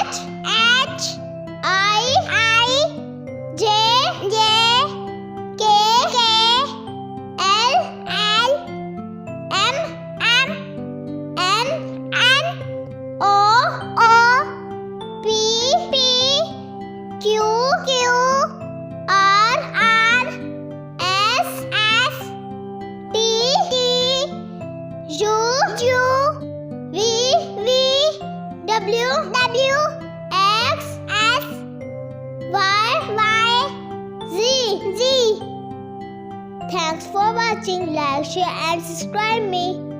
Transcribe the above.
H I J K L M N O P Q R S T U V W X Y Z. Thanks for watching. Like, share and subscribe me.